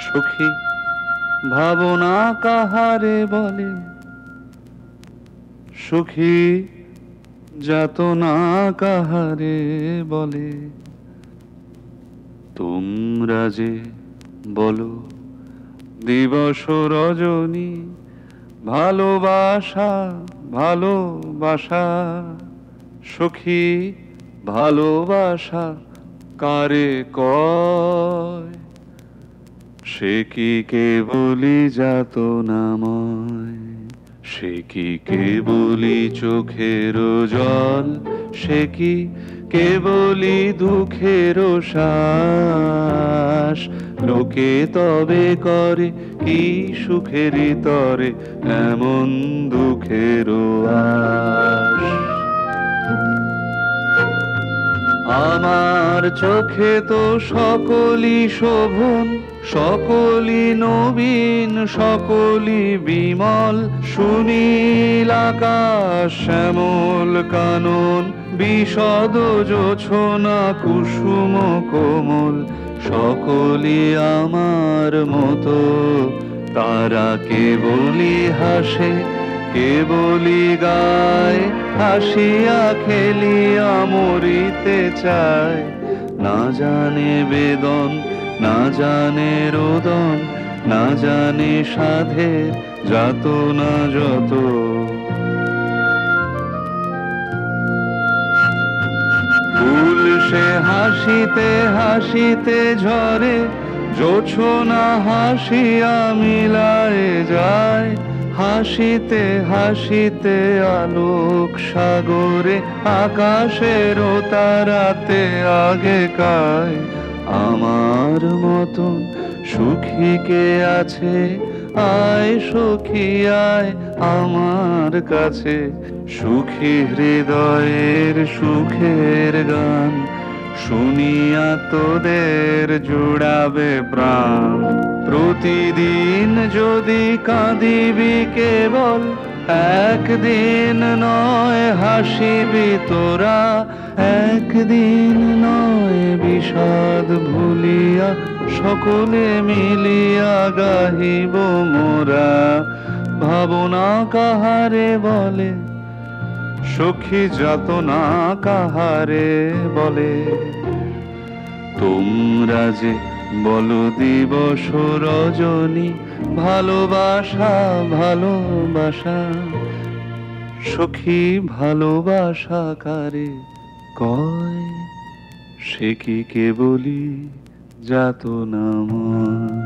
সখী ভাবনা কাহারে বলে, সখী যাতনা কাহারে বলে। তোমরা যে বলো দিবস রজনী, ভালোবাসা ভালোবাসা। সখী ভালোবাসা কারে কয়, সে কি কেবলি যাতনাময়। সে কি কেবলি চোখের জল, সে কি কেবলি দুঃখের শ্বাস। লোকে তবে করে কি সুখের তরে এমন দুঃখের আশ। আমার চোখে তো সকলই শোভন, সকলই নবীন, সকলই বিমল। সুনীল আকাশ, শ্যামল কানন, বিশদ জোছনা, কুসুম কোমল। সকলই আমার মতো, তারা কেবলই হাসে, কেবলই গায়। হাসিয়া খেলিয়া মরিতে চায়, না জানে বেদন, না জানে রোদন, না জানে সাধের যাতনা যত। ফুল সে হাসিতে হাসিতে ঝরে, জোছনা হাসিয়া মিলায় যায়। হাসিতে হাসিতে আলোক সাগরে, আকাশের তারাতে আগে কায়। আমার মতন সুখী কে আছে, আয় সখী আয় আমার কাছে। সুখী হৃদয়ের সুখের গান, শুনিয়া তোদের জুড়াবে প্রাণ। প্রতিদিন যদি কাঁদিবি কেবল, একদিন নয় হাসিবি তোরা। একদিন নয় বিষাদ ভুলিয়া, সকলে মিলিয়া গাহিব মোরা। ভাবনা কাহারে বলে, সখী যাতনা কাহারে বলে। তোমরা যে বলো দিবস রজনী, ভালোবাসা ভালোবাসা। সখী ভালোবাসা কারে কয়, সে কি কেবলি যাতনাময়।